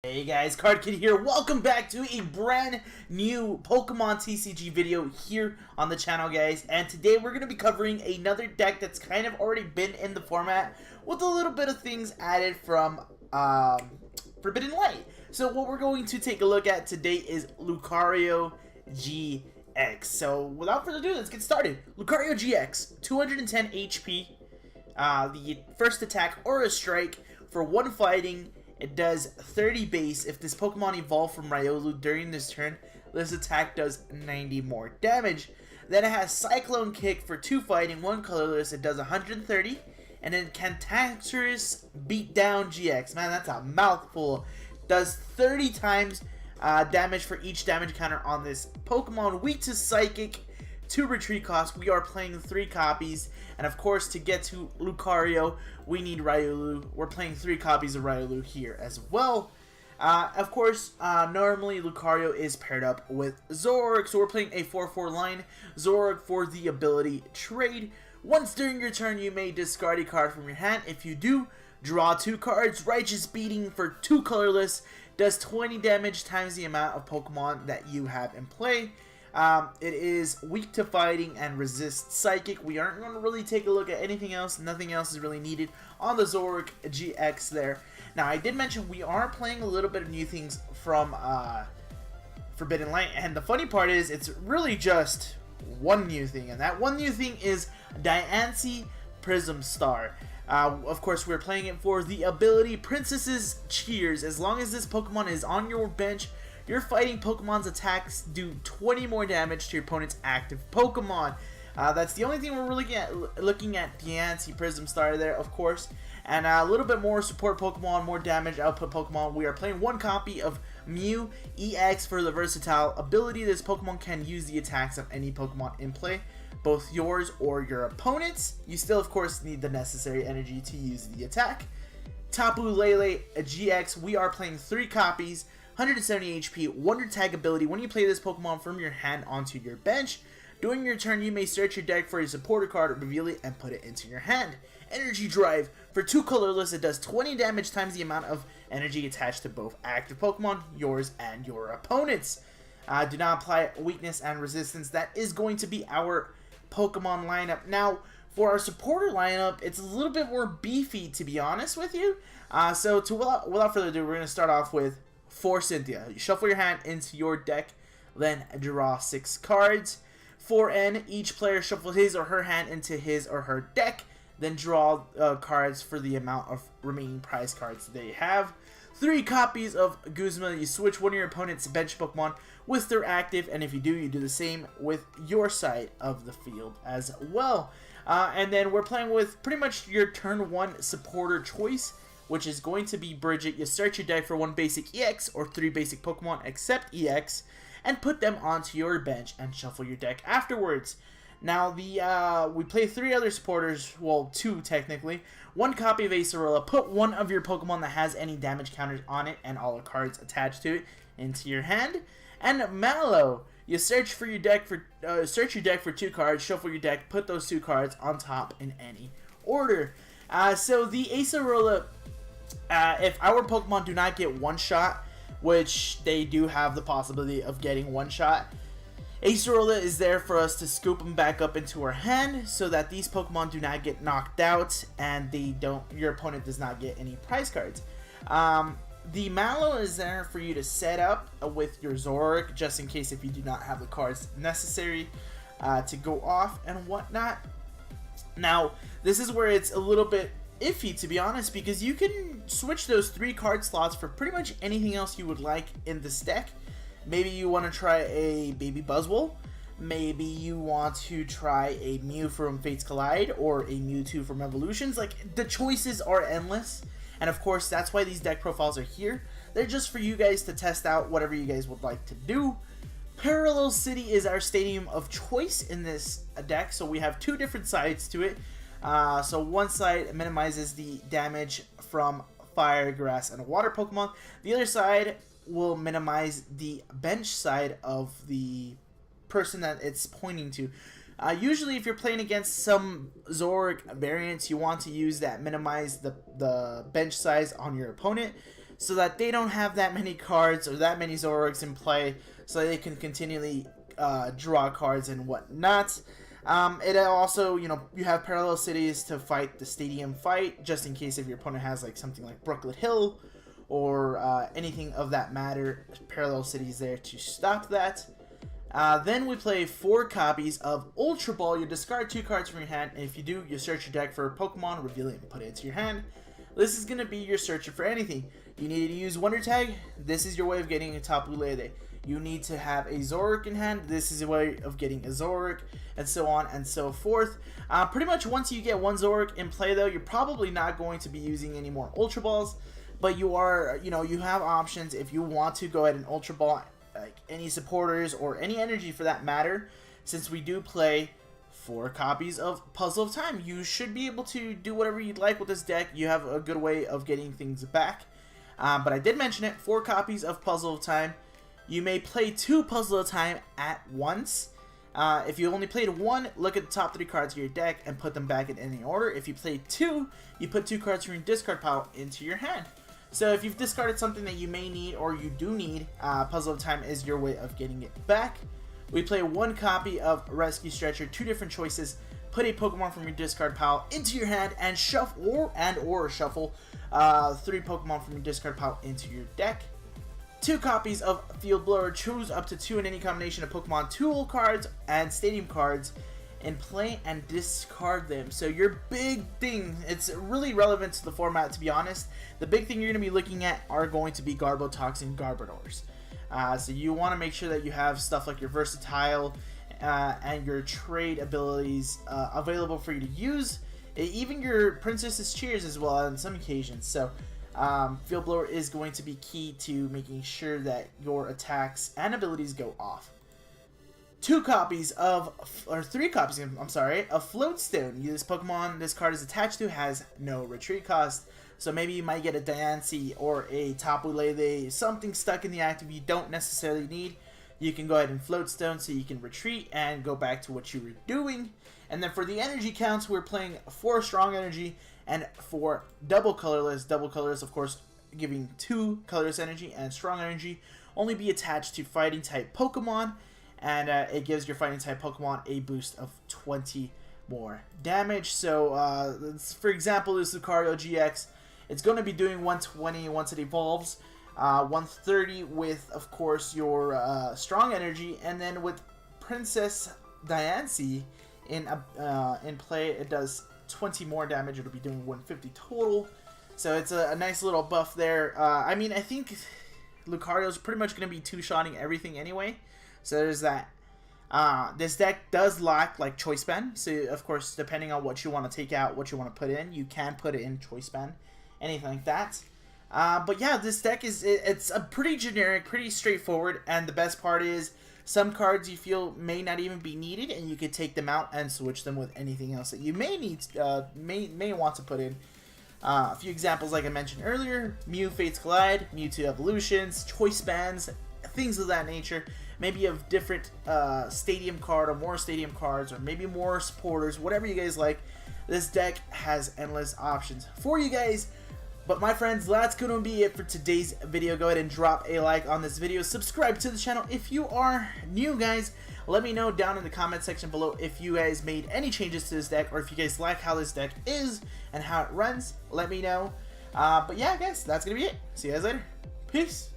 Hey guys, Card Kid here. Welcome back to a brand new Pokemon TCG video here on the channel, guys. And today we're going to be covering another deck that's kind of already been in the format with a little bit of things added from Forbidden Light. So what we're going to take a look at today is Lucario GX. So without further ado, let's get started. Lucario GX, 210 HP. The first attack, Aura Strike, for 1 fighting. It does 30 base. If this Pokemon evolved from Riolu during this turn, this attack does 90 more damage. Then it has Cyclone Kick for 2 fighting, 1 colorless. It does 130. And then Cantankerous Beatdown GX. Man, that's a mouthful. Does 30 times damage for each damage counter on this Pokemon. Weak to Psychic, 2 retreat costs. We are playing 3 copies, and of course to get to Lucario we need Riolu. We're playing 3 copies of Riolu here as well. Of course, normally Lucario is paired up with Zoroark, so we're playing a 4/4 line. Zoroark for the ability Trade. Once during your turn you may discard a card from your hand. If you do, draw 2 cards. Righteous Beating for 2 colorless, does 20 damage times the amount of Pokemon that you have in play. It is weak to fighting and resists psychic. We aren't going to really take a look at anything else. Nothing else is really needed on the Zoroark GX there. Now, I did mention we are playing a little bit of new things from Forbidden Light, and the funny part is it's really just one new thing, and that one new thing is Diancie Prism Star. Of course, we're playing it for the ability Princess's Cheers. As long as this Pokemon is on your bench, your fighting Pokemon's attacks do 20 more damage to your opponent's active Pokemon. That's the only thing we're really looking at Diancie Prism Star there, of course. And a little bit more support Pokemon, more damage output Pokemon. We are playing 1 copy of Mew EX for the versatile ability. This Pokemon can use the attacks of any Pokemon in play, both yours or your opponent's. You still, of course, need the necessary energy to use the attack. Tapu Lele GX, we are playing 3 copies. 170 HP, Wonder Tag ability. When you play this Pokemon from your hand onto your bench, during your turn you may search your deck for a supporter card, reveal it, and put it into your hand. Energy Drive, for 2 colorless, it does 20 damage times the amount of energy attached to both active Pokemon, yours and your opponent's. Do not apply weakness and resistance. That is going to be our Pokemon lineup. Now, for our supporter lineup, it's a little bit more beefy, to be honest with you. So without further ado, we're going to start off with for Cynthia. You shuffle your hand into your deck, then draw 6 cards. For N, each player shuffles his or her hand into his or her deck, then draw cards for the amount of remaining prize cards they have. 3 copies of Guzma. You switch one of your opponent's bench Pokemon with their active, and if you do, you do the same with your side of the field as well. And then we're playing with pretty much your turn 1 supporter choice, which is going to be Bridget. You search your deck for 1 basic EX or 3 basic Pokemon except EX, and put them onto your bench and shuffle your deck afterwards. Now, we play 3 other supporters, well, 2 technically. 1 copy of Acerola. Put 1 of your Pokemon that has any damage counters on it and all the cards attached to it into your hand. And Mallow. You search for your deck for 2 cards, shuffle your deck, put those 2 cards on top in any order. So the Acerola, if our Pokemon do not get 1-shot, which they do have the possibility of getting 1-shot, Acerola is there for us to scoop them back up into our hand so that these Pokemon do not get knocked out and your opponent does not get any prize cards. The Mallow is there for you to set up with your Zoroark, just in case if you do not have the cards necessary to go off and whatnot. Now, this is where it's a little bit iffy, to be honest, because you can switch those 3 card slots for pretty much anything else you would like in this deck. Maybe you want to try a Baby Buzzwole. Maybe you want to try a Mew from Fates Collide or a Mewtwo from Evolutions. Like, the choices are endless. And of course, that's why these deck profiles are here. They're just for you guys to test out whatever you guys would like to do. Parallel City is our stadium of choice in this deck. So we have 2 different sides to it. So one side minimizes the damage from fire, grass, and water Pokemon. The other side will minimize the bench side of the person that it's pointing to. Usually if you're playing against some Zoroark variants, you want to use that minimize the bench size on your opponent. so that they don't have that many cards or that many Zoroarks in play, so they can continually draw cards and whatnot. It also, you know, you have parallel cities to fight the stadium fight, just in case if your opponent has like something like Brooklet Hill or anything of that matter. Parallel cities there to stop that. Then we play 4 copies of Ultra Ball. You discard 2 cards from your hand, and if you do, you search your deck for a Pokemon, reveal it, and put it into your hand. This is going to be your searcher for anything. You need to use Wonder Tag. This is your way of getting a Tapu Lele. You need to have a Zoroark in hand. This is a way of getting a Zoroark, and so on and so forth. Pretty much once you get one Zoroark in play, though, you're probably not going to be using any more Ultra Balls. But you are, you know, you have options if you want to go ahead and Ultra Ball like any supporters or any energy for that matter. Since we do play 4 copies of Puzzle of Time, you should be able to do whatever you'd like with this deck. You have a good way of getting things back. But I did mention it, 4 copies of Puzzle of Time. You may play 2 Puzzle of Time at once. If you only played 1, look at the top 3 cards of your deck and put them back in any order. If you played 2, you put 2 cards from your discard pile into your hand. So if you've discarded something that you may need or you do need, Puzzle of Time is your way of getting it back. We play 1 copy of Rescue Stretcher, 2 different choices. Put a Pokemon from your discard pile into your hand and shuffle or shuffle 3 Pokemon from your discard pile into your deck. 2 copies of Field Blower. Choose up to 2 in any combination of Pokemon Tool cards and Stadium cards and play and discard them. So your big thing, it's really relevant to the format, to be honest. The big thing you're going to be looking at are going to be Garbotox and Garbodors. So you want to make sure that you have stuff like your Versatile and your trade abilities available for you to use. Even your Princess's Cheers as well on some occasions. So Field Blower is going to be key to making sure that your attacks and abilities go off. 3 copies, I'm sorry, of Floatstone. This Pokemon this card is attached to has no retreat cost. So maybe you might get a Diancie or a Tapu Lele, something stuck in the active you don't necessarily need. You can go ahead and Floatstone so you can retreat and go back to what you were doing. And then for the energy counts, we're playing 4 strong energy and 4 double colorless. Double colorless, of course, giving 2 colorless energy, and strong energy only be attached to fighting type Pokemon. And it gives your fighting type Pokemon a boost of 20 more damage. So, for example, this Lucario GX, it's going to be doing 120 once it evolves, 130 with, of course, your strong energy, and then with Princess Diancie in play, it does 20 more damage. It'll be doing 150 total. So it's a nice little buff there. I mean, I think Lucario's pretty much going to be two-shotting everything anyway. So there's that. This deck does lack like Choice Band, so of course depending on what you want to take out, what you want to put in, you can put it in Choice Band, anything like that. But yeah, this deck it's a pretty generic, pretty straightforward, and the best part is some cards you feel may not even be needed, and you could take them out and switch them with anything else that you may need, may want to put in. A few examples like I mentioned earlier: Mew Fates Collide, Mewtwo Evolutions, Choice Bands, things of that nature. Maybe you have different stadium card or more stadium cards, or maybe more supporters, whatever you guys like. This deck has endless options for you guys. But my friends, that's going to be it for today's video. Go ahead and drop a like on this video. Subscribe to the channel if you are new, guys. Let me know down in the comment section below if you guys made any changes to this deck, or if you guys like how this deck is and how it runs. Let me know. But yeah, guys, that's going to be it. See you guys later. Peace.